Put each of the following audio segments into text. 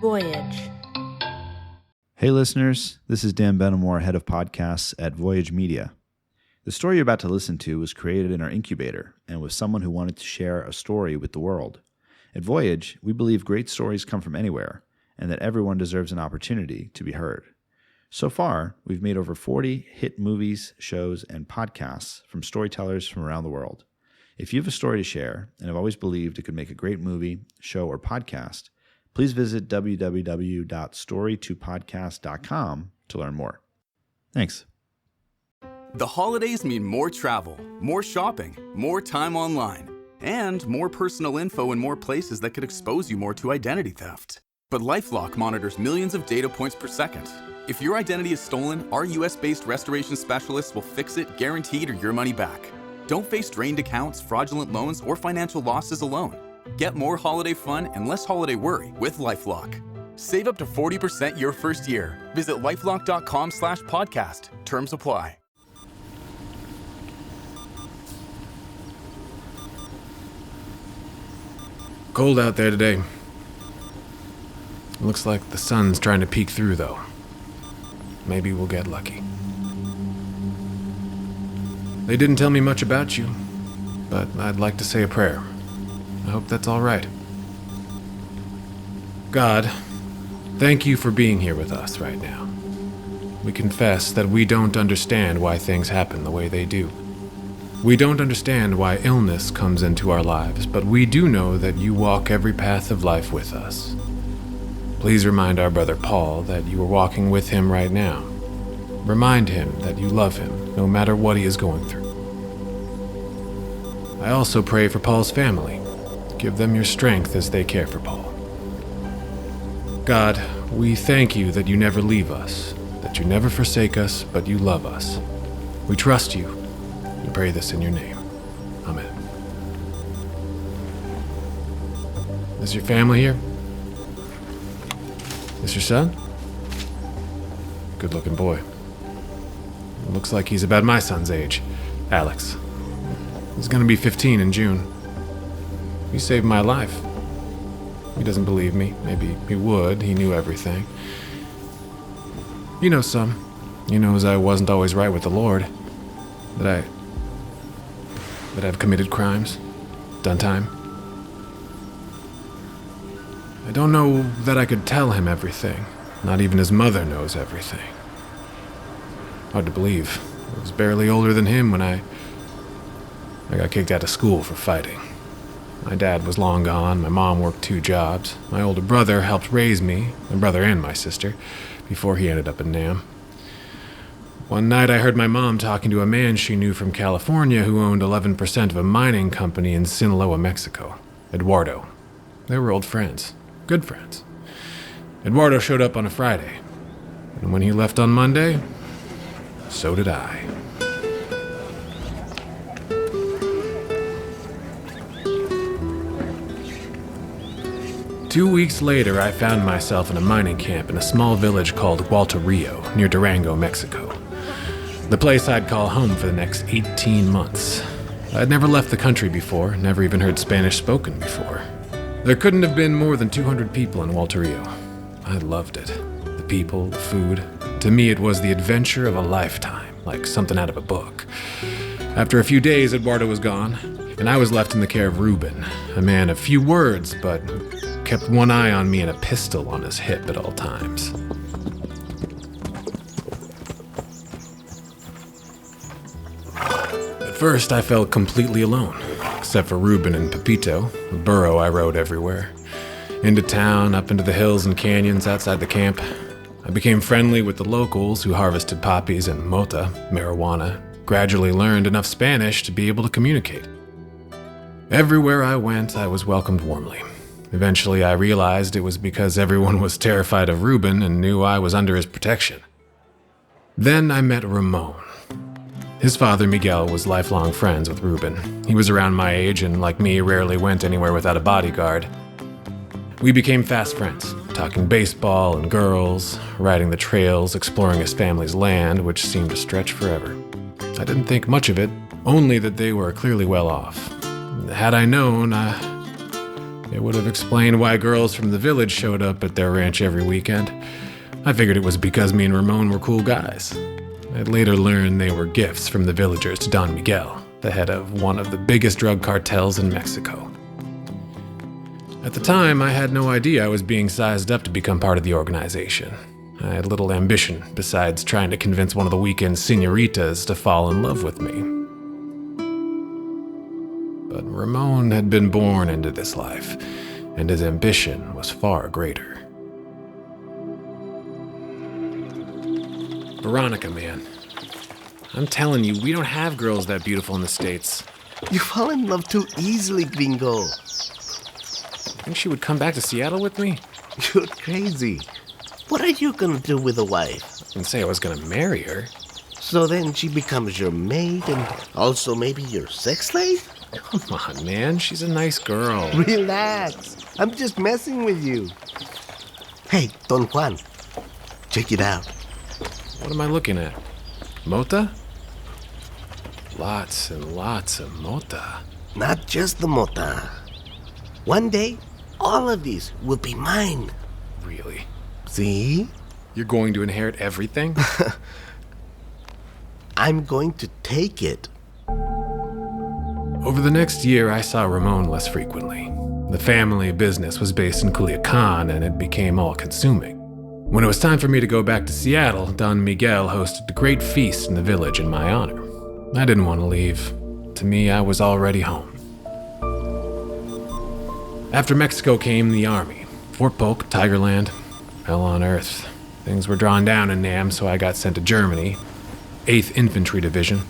Voyage. Hey listeners, this is Dan Benamore, head of podcasts at Voyage Media. The story you're about to listen to was created in our incubator and was someone who wanted to share a story with the world. At Voyage, we believe great stories come from anywhere and that everyone deserves an opportunity to be heard. So far, we've made over 40 hit movies, shows, and podcasts from storytellers from around the world. If you have a story to share and have always believed it could make a great movie, show, or podcast, please visit www.story2podcast.com to learn more. Thanks. The holidays mean more travel, more shopping, more time online, and more personal info in more places that could expose you more to identity theft. But LifeLock monitors millions of data points per second. If your identity is stolen, our US-based restoration specialists will fix it, guaranteed, or your money back. Don't face drained accounts, fraudulent loans, or financial losses alone. Get more holiday fun and less holiday worry with LifeLock. Save up to 40% your first year. Visit lifelock.com/podcast. Terms apply. Cold out there today. Looks like the sun's trying to peek through, though. Maybe we'll get lucky. They didn't tell me much about you, but I'd like to say a prayer. I hope that's all right. God, thank you for being here with us right now. We confess that we don't understand why things happen the way they do. We don't understand why illness comes into our lives, but we do know that you walk every path of life with us. Please remind our brother Paul that you are walking with him right now. Remind him that you love him, no matter what he is going through. I also pray for Paul's family. Give them your strength as they care for Paul. God, we thank you that you never leave us, that you never forsake us, but you love us. We trust you. We pray this in your name. Amen. Is your family here? Is your son? Good-looking boy. Looks like he's about my son's age, Alex. He's gonna be 15 in June. He saved my life. He doesn't believe me. Maybe he would. He knew everything. He knows some. He knows I wasn't always right with the Lord. That I've committed crimes, done time. I don't know that I could tell him everything. Not even his mother knows everything. Hard to believe. I was barely older than him when I got kicked out of school for fighting. My dad was long gone, my mom worked 2 jobs. My older brother helped raise me, my brother and my sister, before he ended up in Nam. One night I heard my mom talking to a man she knew from California who owned 11% of a mining company in Sinaloa, Mexico, Eduardo. They were old friends, good friends. Eduardo showed up on a Friday, and when he left on Monday, so did I. Two weeks later, I found myself in a mining camp in a small village called Walter Rio, near Durango, Mexico. The place I'd call home for the next 18 months. I'd never left the country before, never even heard Spanish spoken before. There couldn't have been more than 200 people in Walter Rio. I loved it. The people, the food. To me, it was the adventure of a lifetime, like something out of a book. After a few days, Eduardo was gone, and I was left in the care of Ruben, a man of few words, but kept one eye on me and a pistol on his hip at all times. At first, I felt completely alone, except for Ruben and Pepito, a burro I rode everywhere. Into town, up into the hills and canyons outside the camp. I became friendly with the locals who harvested poppies and mota, marijuana, gradually learned enough Spanish to be able to communicate. Everywhere I went, I was welcomed warmly. Eventually, I realized it was because everyone was terrified of Ruben and knew I was under his protection. Then I met Ramon. His father, Miguel, was lifelong friends with Ruben. He was around my age and, like me, rarely went anywhere without a bodyguard. We became fast friends, talking baseball and girls, riding the trails, exploring his family's land, which seemed to stretch forever. I didn't think much of it, only that they were clearly well off. Had I known, It would have explained why girls from the village showed up at their ranch every weekend. I figured it was because me and Ramon were cool guys. I'd later learned they were gifts from the villagers to Don Miguel, the head of one of the biggest drug cartels in Mexico. At the time, I had no idea I was being sized up to become part of the organization. I had little ambition besides trying to convince one of the weekend señoritas to fall in love with me. But Ramon had been born into this life, and his ambition was far greater. Veronica, man. I'm telling you, we don't have girls that beautiful in the States. You fall in love too easily, gringo. Think she would come back to Seattle with me? You're crazy. What are you gonna do with a wife? I didn't say I was gonna marry her. So then she becomes your maid and also maybe your sex slave? Come on, man. She's a nice girl. Relax. I'm just messing with you. Hey, Don Juan. Check it out. What am I looking at? Mota? Lots and lots of mota. Not just the mota. One day, all of these will be mine. Really? See? You're going to inherit everything? I'm going to take it. Over the next year, I saw Ramon less frequently. The family business was based in Culiacan, and it became all-consuming. When it was time for me to go back to Seattle, Don Miguel hosted a great feast in the village in my honor. I didn't want to leave. To me, I was already home. After Mexico came the army. Fort Polk, Tigerland, hell on earth. Things were drawn down in Nam, so I got sent to Germany, 8th Infantry Division.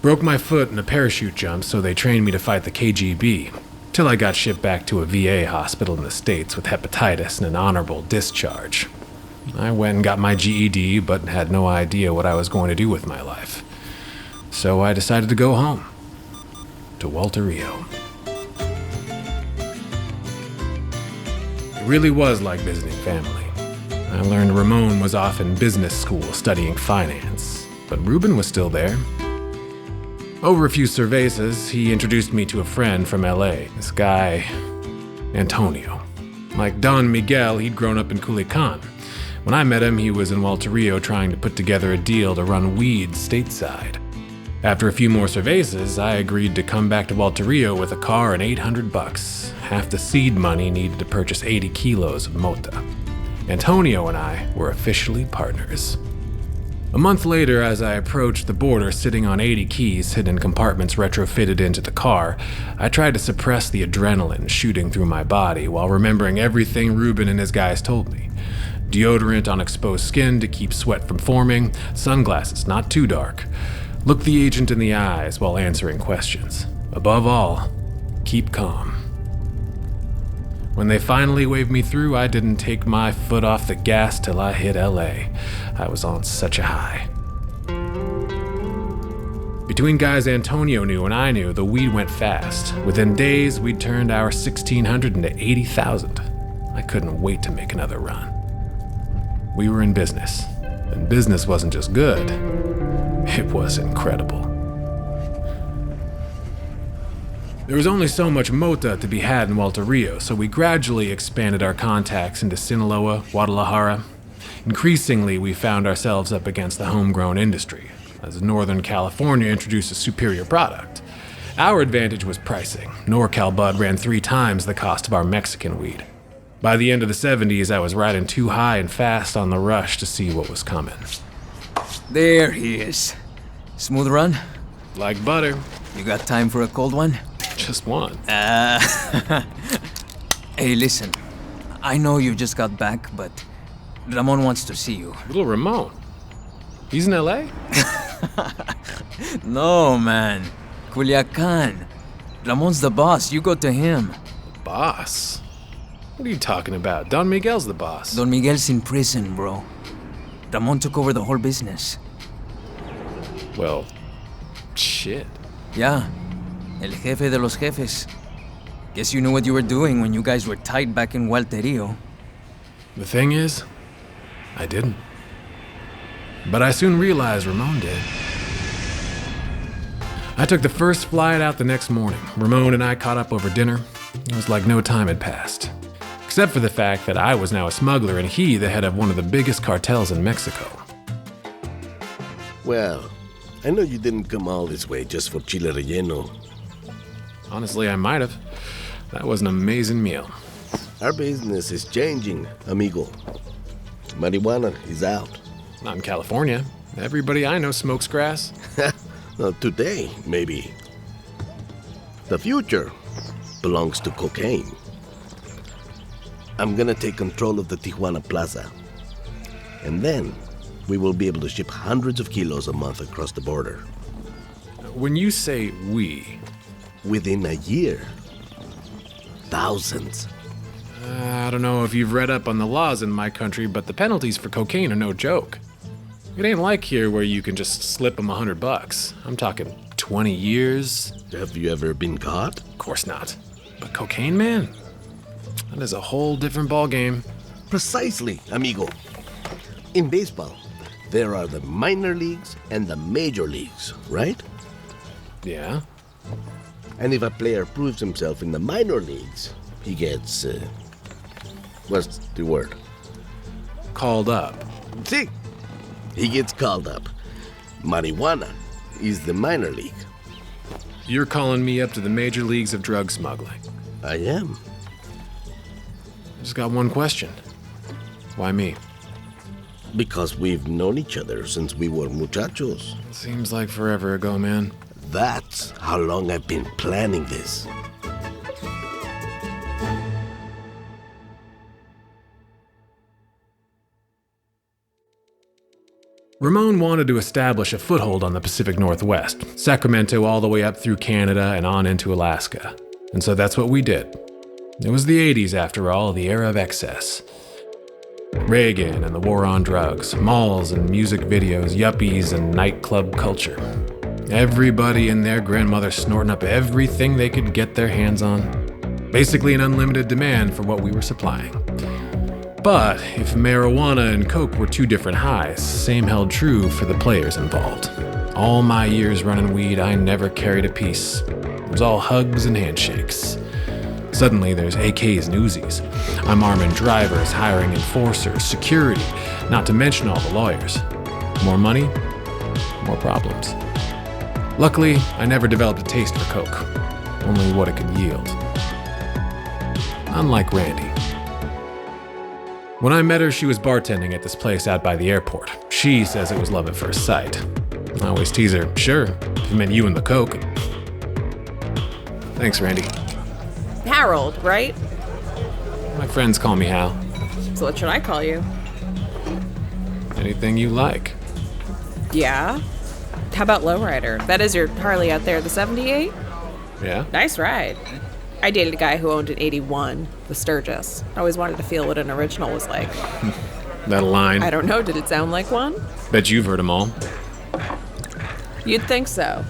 Broke my foot in a parachute jump, so they trained me to fight the KGB, till I got shipped back to a VA hospital in the States with hepatitis and an honorable discharge. I went and got my GED, but had no idea what I was going to do with my life. So I decided to go home, to Walter Rio. It really was like visiting family. I learned Ramon was off in business school studying finance, but Ruben was still there. Over a few cervezas, he introduced me to a friend from LA, this guy, Antonio. Like Don Miguel, he'd grown up in Culiacan. When I met him, he was in Walter Rio trying to put together a deal to run weed stateside. After a few more cervezas, I agreed to come back to Walter Rio with a car and $800, half the seed money needed to purchase 80 kilos of mota. Antonio and I were officially partners. A month later, as I approached the border sitting on 80 keys hidden in compartments retrofitted into the car, I tried to suppress the adrenaline shooting through my body while remembering everything Ruben and his guys told me. Deodorant on exposed skin to keep sweat from forming, sunglasses not too dark. Look the agent in the eyes while answering questions. Above all, keep calm. When they finally waved me through, I didn't take my foot off the gas till I hit LA. I was on such a high. Between guys Antonio knew and I knew, the weed went fast. Within days, we'd turned our 1,600 into 80,000. I couldn't wait to make another run. We were in business, and business wasn't just good, it was incredible. There was only so much mota to be had in Walter Rio, so we gradually expanded our contacts into Sinaloa, Guadalajara. Increasingly, we found ourselves up against the homegrown industry, as Northern California introduced a superior product. Our advantage was pricing. NorCal Bud ran 3 times the cost of our Mexican weed. By the end of the 70s, I was riding too high and fast on the rush to see what was coming. There he is. Smooth run? Like butter. You got time for a cold one? Just one. Hey, listen. I know you just got back, but Ramon wants to see you. Little Ramon. He's in LA? No, man. Culiacan. Ramon's the boss. You go to him. Boss? What are you talking about? Don Miguel's the boss. Don Miguel's in prison, bro. Ramon took over the whole business. Well, shit. Yeah. El jefe de los jefes. Guess you knew what you were doing when you guys were tight back in Walterio. The thing is, I didn't. But I soon realized Ramon did. I took the first flight out the next morning. Ramon and I caught up over dinner. It was like no time had passed. Except for the fact that I was now a smuggler and he the head of one of the biggest cartels in Mexico. Well, I know you didn't come all this way just for chile relleno. Honestly, I might have. That was an amazing meal. Our business is changing, amigo. Marijuana is out. Not in California. Everybody I know smokes grass. Well, today, maybe. The future belongs to cocaine. I'm gonna take control of the Tijuana Plaza. And then we will be able to ship hundreds of kilos a month across the border. When you say we, Within a year. Thousands. I don't know if you've read up on the laws in my country, but the penalties for cocaine are no joke. It ain't like here where you can just slip them $100. I'm talking 20 years. Have you ever been caught? Of course not. But cocaine, man? That is a whole different ballgame. Precisely, amigo. In baseball, there are the minor leagues and the major leagues, right? Yeah? And if a player proves himself in the minor leagues, he gets, what's the word? Called up. See, he gets called up. Marijuana is the minor league. You're calling me up to the major leagues of drug smuggling. I am. I just got one question. Why me? Because we've known each other since we were muchachos. Seems like forever ago, man. That's how long I've been planning this. Ramon wanted to establish a foothold on the Pacific Northwest, Sacramento all the way up through Canada and on into Alaska. And so that's what we did. It was the 80s, after all, the era of excess. Reagan and the war on drugs, malls and music videos, yuppies and nightclub culture. Everybody and their grandmother snorting up everything they could get their hands on. Basically an unlimited demand for what we were supplying. But if marijuana and coke were two different highs, same held true for the players involved. All my years running weed, I never carried a piece. It was all hugs and handshakes. Suddenly there's AKs and Uzis. I'm arming drivers, hiring enforcers, security, not to mention all the lawyers. More money, more problems. Luckily, I never developed a taste for coke, only what it could yield. Unlike Randi. When I met her, she was bartending at this place out by the airport. She says it was love at first sight. I always tease her, sure, if it meant you and the coke. Thanks, Randi. Harold, right? My friends call me Hal. So what should I call you? Anything you like. Yeah? How about Lowrider? That is your Harley out there, the 78? Yeah? Nice ride. I dated a guy who owned an 81, the Sturgis. I always wanted to feel what an original was like. That a line? I don't know, did it sound like one? Bet you've heard them all. You'd think so.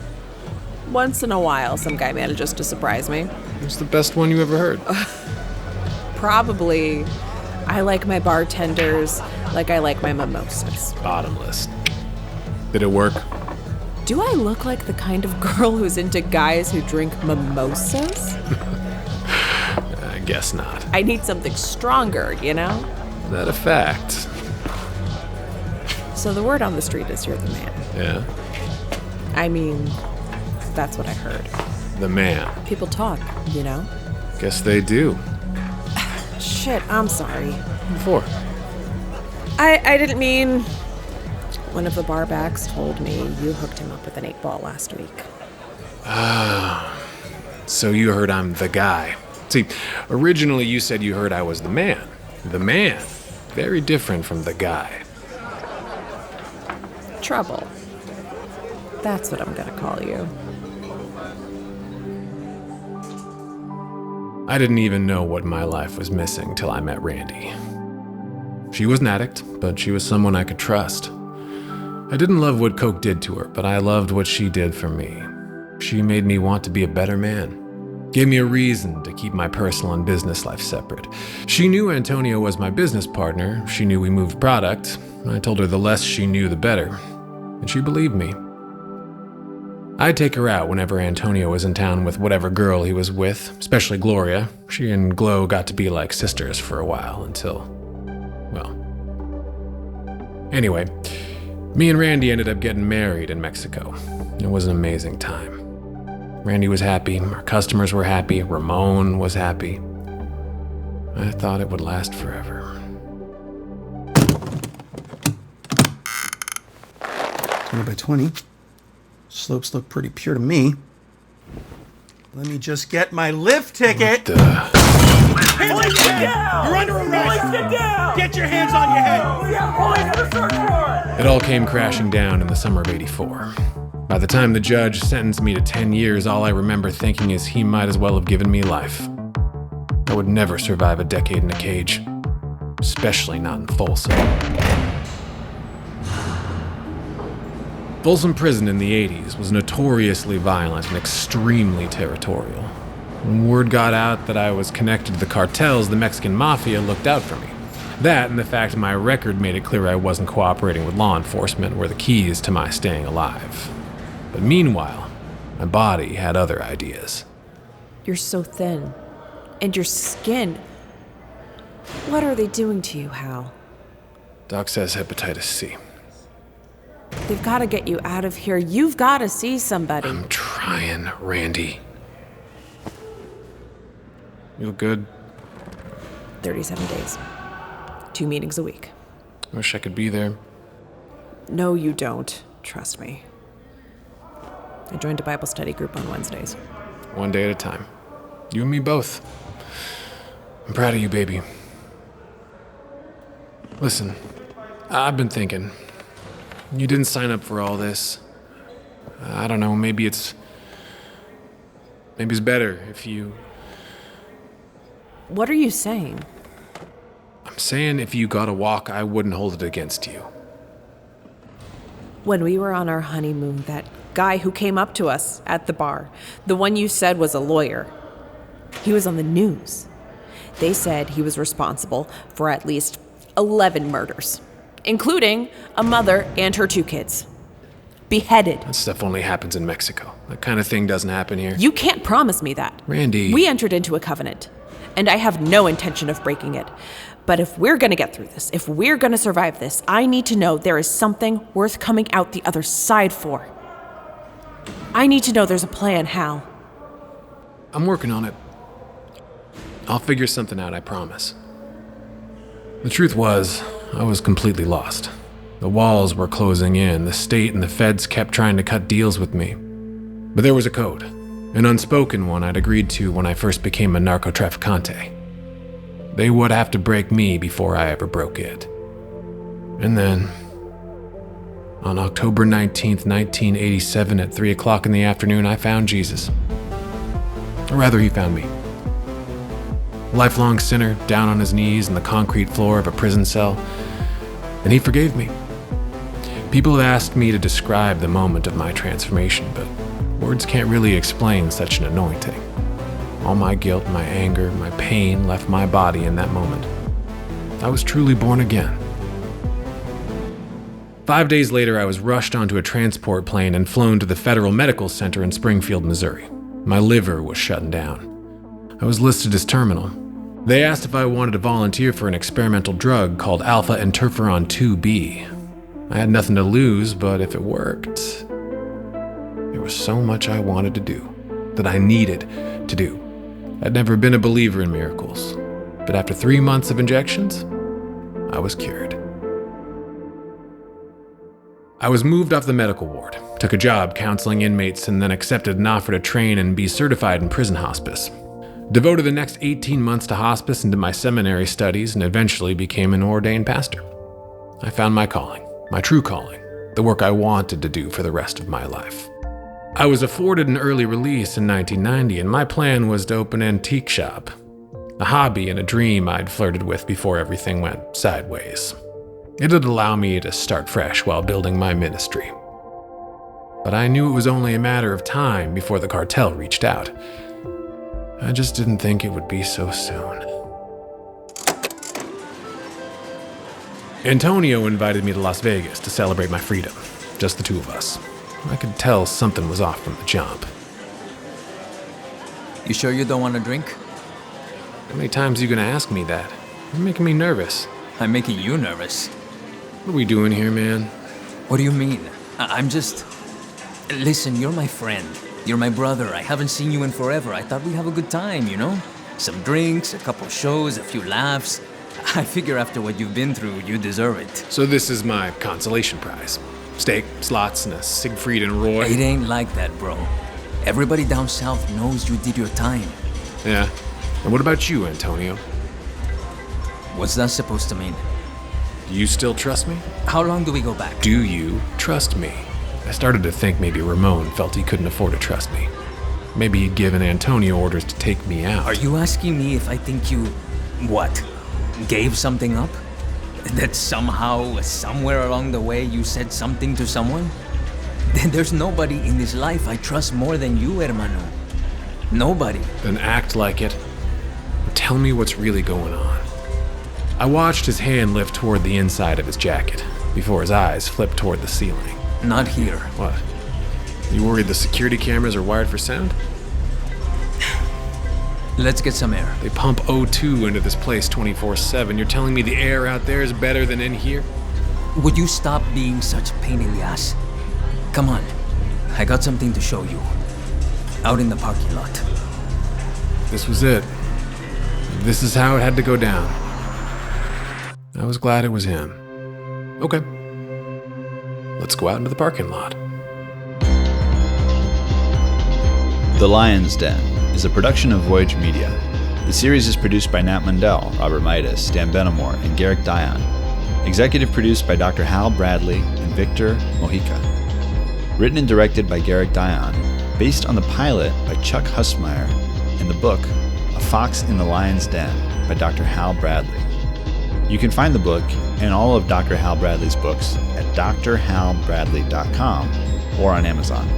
Once in a while, some guy manages to surprise me. What's the best one you ever heard? Probably, I like my bartenders like I like my mimosas. Bottomless. Did it work? Do I look like the kind of girl who's into guys who drink mimosas? I guess not. I need something stronger, you know? Is that a fact? So the word on the street is you're the man. Yeah? I mean, that's what I heard. The man. People talk, you know? Guess they do. Shit, I'm sorry. Before. I didn't mean... One of the barbacks told me you hooked him up with an 8-ball last week. So you heard I'm the guy. See, originally you said you heard I was the man. The man. Very different from the guy. Trouble. That's what I'm gonna call you. I didn't even know what my life was missing till I met Randi. She was an addict, but she was someone I could trust. I didn't love what coke did to her, but I loved what she did for me. She made me want to be a better man. Gave me a reason to keep my personal and business life separate. She knew Antonio was my business partner. She knew we moved product. I told her the less she knew, the better. And she believed me. I'd take her out whenever Antonio was in town with whatever girl he was with, especially Gloria. She and Glo got to be like sisters for a while until, well. Anyway, me and Randi ended up getting married in Mexico. It was an amazing time. Randi was happy, our customers were happy, Ramon was happy. I thought it would last forever. 20 by 20. Slopes look pretty pure to me. Let me just get my lift ticket. What the? Police, get down! You're under arrest! Police, get down! Get your hands on your head! We have police for the search warrant! It all came crashing down in the summer of '84. By the time the judge sentenced me to 10 years, all I remember thinking is he might as well have given me life. I would never survive a decade in a cage, especially not in Folsom. Folsom Prison in the 80s was notoriously violent and extremely territorial. When word got out that I was connected to the cartels, the Mexican mafia looked out for me. That and the fact my record made it clear I wasn't cooperating with law enforcement were the keys to my staying alive. But meanwhile, my body had other ideas. You're so thin. And your skin. What are they doing to you, Hal? Doc says hepatitis C. They've got to get you out of here. You've got to see somebody. I'm trying, Randi. You look good. 37 days. 2 meetings a week. Wish I could be there. No, you don't. Trust me. I joined a Bible study group on Wednesdays. One day at a time. You and me both. I'm proud of you, baby. Listen, I've been thinking. You didn't sign up for all this. I don't know, maybe it's better if you... What are you saying? I'm saying if you got a walk, I wouldn't hold it against you. When we were on our honeymoon, that guy who came up to us at the bar, the one you said was a lawyer, he was on the news. They said he was responsible for at least 11 murders, including a mother and her 2 kids. Beheaded. That stuff only happens in Mexico. That kind of thing doesn't happen here. You can't promise me that. Randi. We entered into a covenant, and I have no intention of breaking it. But if we're gonna get through this, if we're gonna survive this, I need to know there is something worth coming out the other side for. I need to know there's a plan, Hal. I'm working on it. I'll figure something out, I promise. The truth was, I was completely lost. The walls were closing in, the state and the feds kept trying to cut deals with me. But there was a code, an unspoken one I'd agreed to when I first became a narcotraficante. They would have to break me before I ever broke it. And then, on October 19th, 1987 at 3 o'clock in the afternoon, I found Jesus. Or rather, he found me. A lifelong sinner, down on his knees in the concrete floor of a prison cell, and he forgave me. People have asked me to describe the moment of my transformation, but words can't really explain such an anointing. All my guilt, my anger, my pain left my body in that moment. I was truly born again. 5 days later, I was rushed onto a transport plane and flown to the Federal Medical Center in Springfield, Missouri. My liver was shutting down. I was listed as terminal. They asked if I wanted to volunteer for an experimental drug called alpha interferon 2B. I had nothing to lose, but if it worked, there was so much I wanted to do, that I needed to do. I'd never been a believer in miracles, but after 3 months of injections, I was cured. I was moved off the medical ward, took a job counseling inmates, and then accepted an offer to train and be certified in prison hospice. Devoted the next 18 months to hospice and to my seminary studies, and eventually became an ordained pastor. I found my calling, my true calling, the work I wanted to do for the rest of my life. I was afforded an early release in 1990, and my plan was to open an antique shop, a hobby and a dream I'd flirted with before everything went sideways. It'd allow me to start fresh while building my ministry. But I knew it was only a matter of time before the cartel reached out. I just didn't think it would be so soon. Antonio invited me to Las Vegas to celebrate my freedom, just the 2 of us. I could tell something was off from the jump. You sure you don't want a drink? How many times are you gonna ask me that? You're making me nervous. I'm making you nervous. What are we doing here, man? What do you mean? I'm just... Listen, you're my friend. You're my brother. I haven't seen you in forever. I thought we'd have a good time, you know? Some drinks, a couple shows, a few laughs. I figure after what you've been through, you deserve it. So this is my consolation prize. Steak, slots, and a Siegfried and Roy. It ain't like that, bro. Everybody down south knows you did your time. Yeah. And what about you, Antonio? What's that supposed to mean? Do you still trust me? How long do we go back? Do you trust me? I started to think maybe Ramon felt he couldn't afford to trust me. Maybe he'd given Antonio orders to take me out. Are you asking me if I think you... what? Gave something up? That somehow, somewhere along the way, you said something to someone? There's nobody in this life I trust more than you, hermano. Nobody. Then act like it. Tell me what's really going on. I watched his hand lift toward the inside of his jacket, before his eyes flipped toward the ceiling. Not here. What? You worried the security cameras are wired for sound? Let's get some air. They pump O2 into this place 24/7. You're telling me the air out there is better than in here? Would you stop being such a pain in the ass? Come on. I got something to show you. Out in the parking lot. This was it. This is how it had to go down. I was glad it was him. Okay. Let's go out into the parking lot. The Lion's Den is a production of Voyage Media. The series is produced by Nat Mundell, Robert Midas, Dan Benamor, and Garrick Dion. Executive produced by Dr. Hal Bradley and Victor Mojica. Written and directed by Garrick Dion, based on the pilot by Chuck Husmeyer and the book A Fox in the Lion's Den by Dr. Hal Bradley. You can find the book and all of Dr. Hal Bradley's books at drhalbradley.com or on Amazon.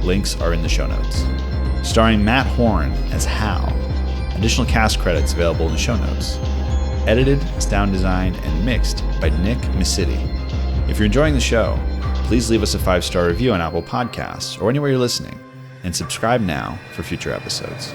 Links are in the show notes. Starring Matt Horn as Hal. Additional cast credits available in the show notes. Edited, sound designed, and mixed by Nick Messitte. If you're enjoying the show, please leave us a 5-star review on Apple Podcasts or anywhere you're listening, and subscribe now for future episodes.